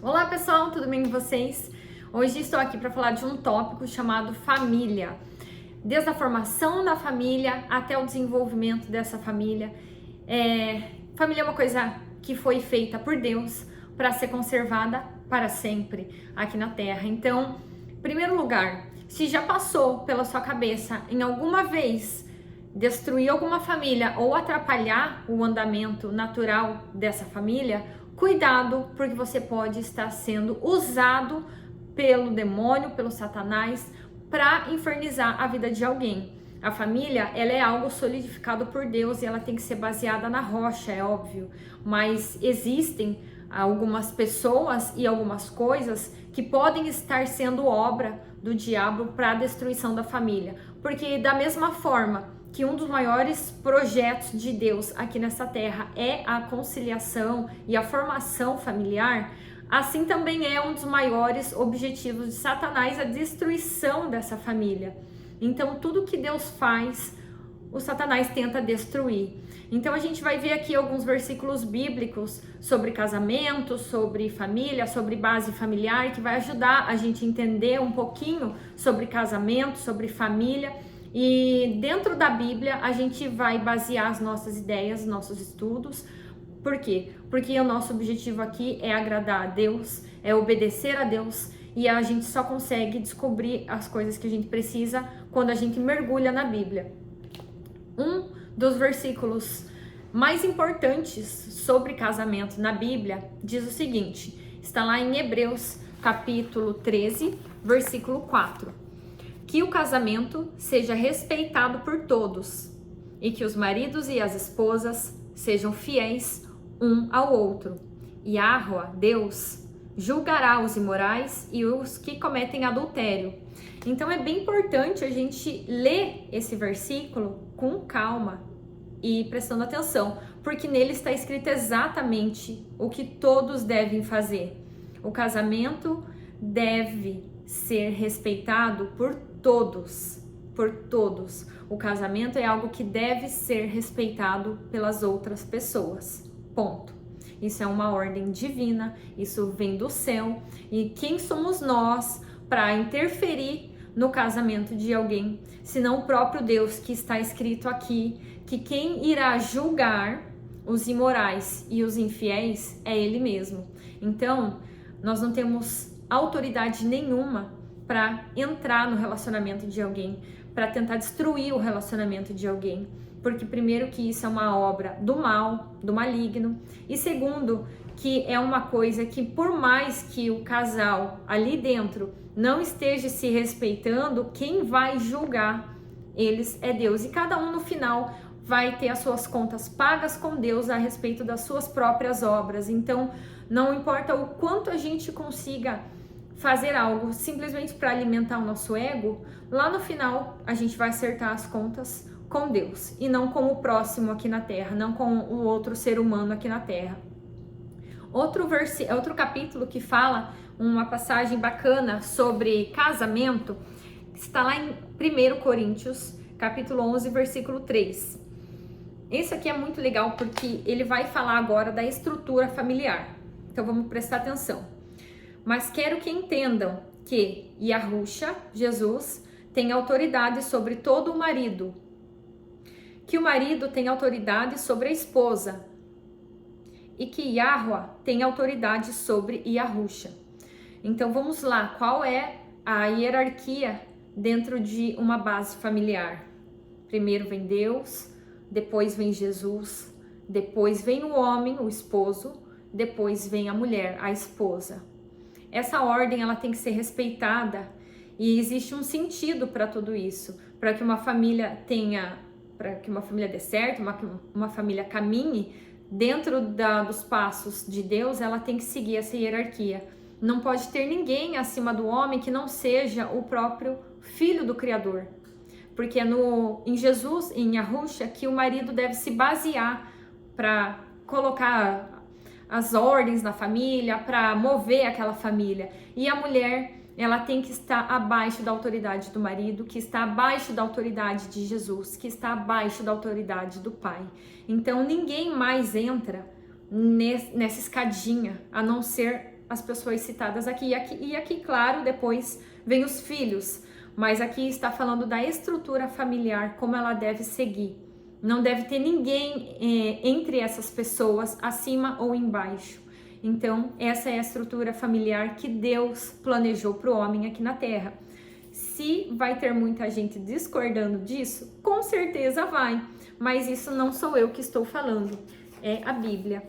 Olá pessoal, tudo bem com vocês? Hoje estou aqui para falar de um tópico chamado família. Desde a formação da família até o desenvolvimento dessa família. Família é uma coisa que foi feita por Deus para ser conservada para sempre aqui na Terra. Então, em primeiro lugar, se já passou pela sua cabeça em alguma vez destruir alguma família ou atrapalhar o andamento natural dessa família, cuidado, porque você pode estar sendo usado pelo demônio, pelo Satanás, para infernizar a vida de alguém. A família, ela é algo solidificado por Deus e ela tem que ser baseada na rocha, é óbvio. Mas existem algumas pessoas e algumas coisas que podem estar sendo obra do diabo para a destruição da família. Porque da mesma forma que um dos maiores projetos de Deus aqui nessa terra é a conciliação e a formação familiar, assim também é um dos maiores objetivos de Satanás a destruição dessa família. Então tudo que Deus faz, o Satanás tenta destruir. Então a gente vai ver aqui alguns versículos bíblicos sobre casamento, sobre família, sobre base familiar, que vai ajudar a gente a entender um pouquinho sobre casamento, sobre família. E dentro da Bíblia a gente vai basear as nossas ideias, nossos estudos. Por quê? Porque o nosso objetivo aqui é agradar a Deus, é obedecer a Deus, e a gente só consegue descobrir as coisas que a gente precisa quando a gente mergulha na Bíblia. Um dos versículos mais importantes sobre casamento na Bíblia diz o seguinte, está lá em Hebreus capítulo 13, versículo 4. Que o casamento seja respeitado por todos e que os maridos e as esposas sejam fiéis um ao outro. Yahweh, Deus, julgará os imorais e os que cometem adultério. Então é bem importante a gente ler esse versículo com calma e prestando atenção, porque nele está escrito exatamente o que todos devem fazer. O casamento deve ser respeitado por todos, por todos. O casamento é algo que deve ser respeitado pelas outras pessoas, ponto. Isso é uma ordem divina, isso vem do céu, e quem somos nós para interferir no casamento de alguém, senão o próprio Deus, que está escrito aqui, que quem irá julgar os imorais e os infiéis é Ele mesmo. Então, nós não temos autoridade nenhuma para entrar no relacionamento de alguém, para tentar destruir o relacionamento de alguém, porque primeiro que isso é uma obra do mal, do maligno, e segundo que é uma coisa que por mais que o casal ali dentro não esteja se respeitando, quem vai julgar eles é Deus, e cada um no final vai ter as suas contas pagas com Deus a respeito das suas próprias obras. Então não importa o quanto a gente consiga fazer algo simplesmente para alimentar o nosso ego, lá no final a gente vai acertar as contas com Deus e não com o próximo aqui na terra, não com o outro ser humano aqui na terra. Outro capítulo que fala uma passagem bacana sobre casamento está lá em 1 Coríntios, capítulo 11, versículo 3. Esse aqui é muito legal porque ele vai falar agora da estrutura familiar. Então vamos prestar atenção. Mas quero que entendam que Yahushua, Jesus, tem autoridade sobre todo o marido. Que o marido tem autoridade sobre a esposa. E que Yahweh tem autoridade sobre Yahushua. Então vamos lá, qual é a hierarquia dentro de uma base familiar? Primeiro vem Deus, depois vem Jesus, depois vem o homem, o esposo, depois vem a mulher, a esposa. Essa ordem ela tem que ser respeitada e existe um sentido para tudo isso, para que uma família dê certo, uma família caminhe dentro dos passos de Deus, ela tem que seguir essa hierarquia. Não pode ter ninguém acima do homem que não seja o próprio filho do Criador, porque é em Jesus, em Yahushua, que o marido deve se basear para colocar as ordens na família, para mover aquela família. E a mulher, ela tem que estar abaixo da autoridade do marido, que está abaixo da autoridade de Jesus, que está abaixo da autoridade do Pai. Então ninguém mais entra nessa escadinha, a não ser as pessoas citadas aqui. E aqui, claro, depois vem os filhos, mas aqui está falando da estrutura familiar, como ela deve seguir. Não deve ter ninguém entre essas pessoas, acima ou embaixo. Então, essa é a estrutura familiar que Deus planejou para o homem aqui na Terra. Se vai ter muita gente discordando disso, com certeza vai, mas isso não sou eu que estou falando, é a Bíblia.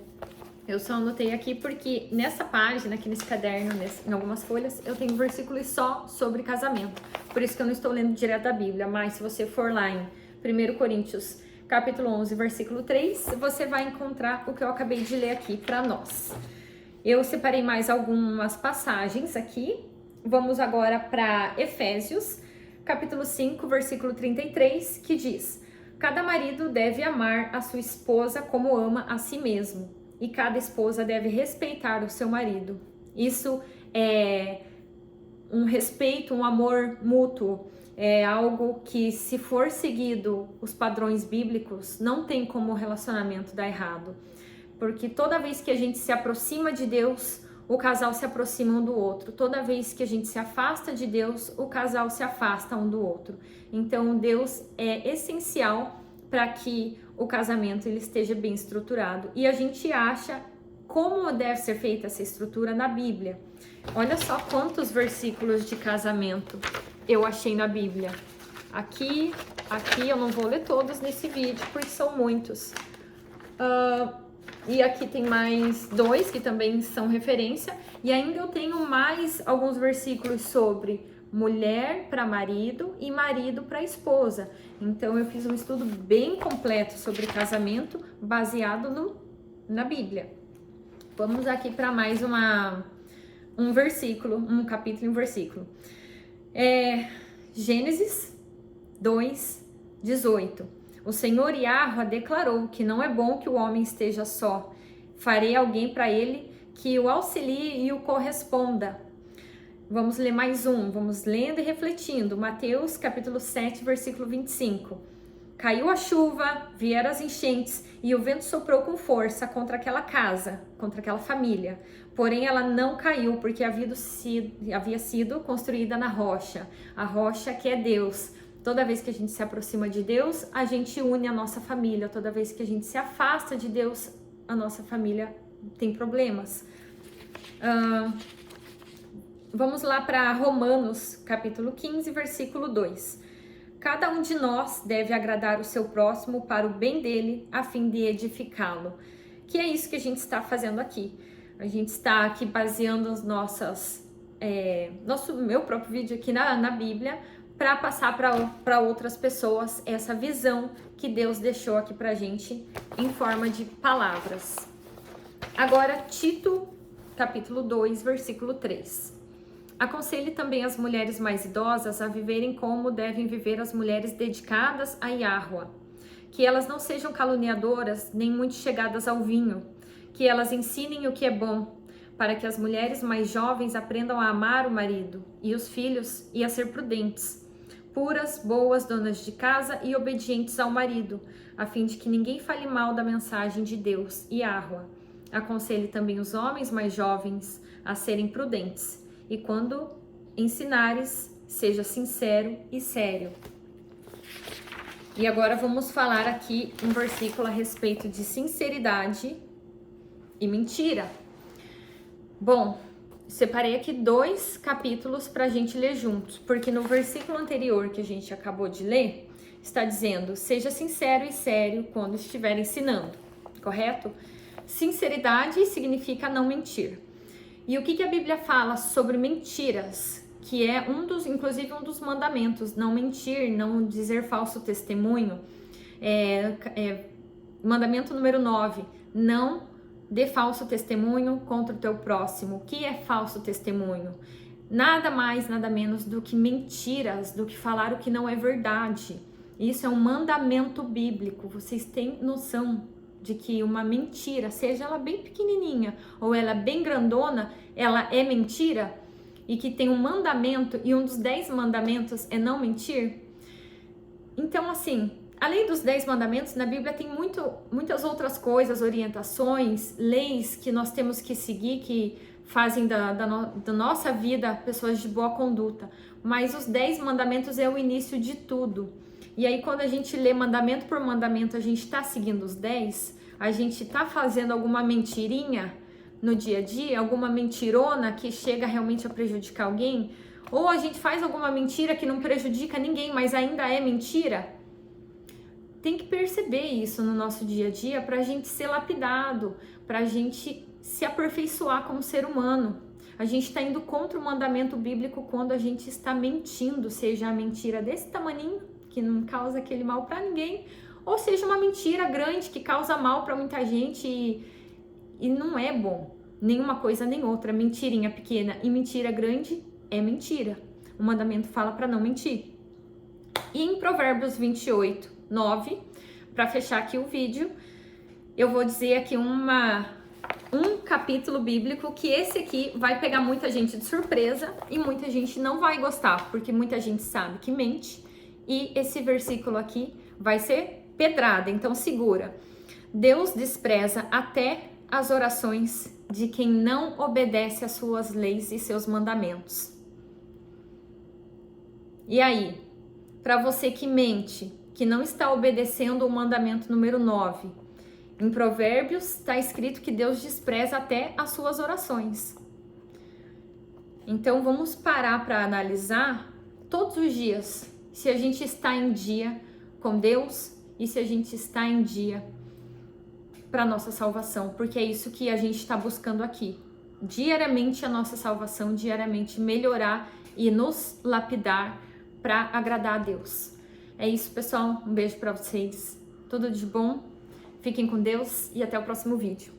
Eu só anotei aqui porque nessa página, aqui nesse caderno, em algumas folhas, eu tenho versículos só sobre casamento. Por isso que eu não estou lendo direto da Bíblia, mas se você for lá em 1 Coríntios, capítulo 11, versículo 3, você vai encontrar o que eu acabei de ler aqui para nós. Eu separei mais algumas passagens aqui. Vamos agora para Efésios, capítulo 5, versículo 33, que diz: cada marido deve amar a sua esposa como ama a si mesmo, e cada esposa deve respeitar o seu marido. Isso é um respeito, um amor mútuo, é algo que, se for seguido os padrões bíblicos, não tem como o relacionamento dar errado. Porque toda vez que a gente se aproxima de Deus, o casal se aproxima um do outro. Toda vez que a gente se afasta de Deus, o casal se afasta um do outro. Então, Deus é essencial para que o casamento ele esteja bem estruturado. E a gente acha como deve ser feita essa estrutura na Bíblia. Olha só quantos versículos de casamento eu achei na Bíblia. Aqui eu não vou ler todos nesse vídeo, porque são muitos. E aqui tem mais 2 que também são referência. E ainda eu tenho mais alguns versículos sobre mulher para marido e marido para esposa. Então eu fiz um estudo bem completo sobre casamento baseado na Bíblia. Vamos aqui para mais um versículo, um capítulo e um versículo. Gênesis 2, 18. O Senhor Yahweh declarou que não é bom que o homem esteja só. Farei alguém para ele que o auxilie e o corresponda. Vamos ler mais um, vamos lendo e refletindo. Mateus capítulo 7, versículo 25. Caiu a chuva, vieram as enchentes e o vento soprou com força contra aquela casa, contra aquela família. Porém, ela não caiu porque havia sido construída na rocha. A rocha que é Deus. Toda vez que a gente se aproxima de Deus, a gente une a nossa família. Toda vez que a gente se afasta de Deus, a nossa família tem problemas. Vamos lá para Romanos, capítulo 15, versículo 2. Cada um de nós deve agradar o seu próximo para o bem dele, a fim de edificá-lo. Que é isso que a gente está fazendo aqui. A gente está aqui baseando as meu próprio vídeo aqui na Bíblia, para passar para outras pessoas essa visão que Deus deixou aqui para a gente em forma de palavras. Agora, Tito, capítulo 2, versículo 3. Aconselhe também as mulheres mais idosas a viverem como devem viver as mulheres dedicadas a Yahweh, que elas não sejam caluniadoras nem muito chegadas ao vinho, que elas ensinem o que é bom, para que as mulheres mais jovens aprendam a amar o marido e os filhos e a ser prudentes, puras, boas, donas de casa e obedientes ao marido, a fim de que ninguém fale mal da mensagem de Deus e Yahweh. Aconselhe também os homens mais jovens a serem prudentes, e quando ensinares, seja sincero e sério. E agora vamos falar aqui um versículo a respeito de sinceridade e mentira. Bom, separei aqui 2 capítulos para a gente ler juntos, porque no versículo anterior que a gente acabou de ler, está dizendo: seja sincero e sério quando estiver ensinando, correto? Sinceridade significa não mentir. E o que a Bíblia fala sobre mentiras? Que é inclusive um dos mandamentos: não mentir, não dizer falso testemunho. Mandamento número 9, não dê falso testemunho contra o teu próximo. O que é falso testemunho? Nada mais, nada menos do que mentiras, do que falar o que não é verdade. Isso é um mandamento bíblico. Vocês têm noção de que uma mentira, seja ela bem pequenininha ou ela bem grandona, ela é mentira? E que tem um mandamento, e um dos 10 mandamentos é não mentir? Então, assim, além dos 10 mandamentos, na Bíblia tem muitas outras coisas, orientações, leis que nós temos que seguir, que fazem da nossa vida pessoas de boa conduta, mas os 10 mandamentos é o início de tudo. E aí quando a gente lê mandamento por mandamento, a gente está seguindo os 10, a gente está fazendo alguma mentirinha no dia a dia, alguma mentirona que chega realmente a prejudicar alguém, ou a gente faz alguma mentira que não prejudica ninguém, mas ainda é mentira. Tem que perceber isso no nosso dia a dia para a gente ser lapidado, para a gente se aperfeiçoar como ser humano. A gente está indo contra o mandamento bíblico quando a gente está mentindo, seja a mentira desse tamaninho, que não causa aquele mal para ninguém, ou seja uma mentira grande que causa mal para muita gente e não é bom. Nenhuma coisa nem outra. Mentirinha pequena e mentira grande é mentira. O mandamento fala para não mentir. E em Provérbios 28, 9, para fechar aqui o vídeo, eu vou dizer aqui um capítulo bíblico que esse aqui vai pegar muita gente de surpresa e muita gente não vai gostar, porque muita gente sabe que mente, e esse versículo aqui vai ser pedrada, então segura. Deus despreza até as orações de quem não obedece às suas leis e seus mandamentos. E aí, para você que mente, que não está obedecendo o mandamento número 9, em Provérbios está escrito que Deus despreza até as suas orações. Então vamos parar para analisar todos os dias se a gente está em dia com Deus e se a gente está em dia para nossa salvação, porque é isso que a gente está buscando aqui. Diariamente a nossa salvação, diariamente melhorar e nos lapidar para agradar a Deus. É isso, pessoal. Um beijo para vocês. Tudo de bom. Fiquem com Deus e até o próximo vídeo.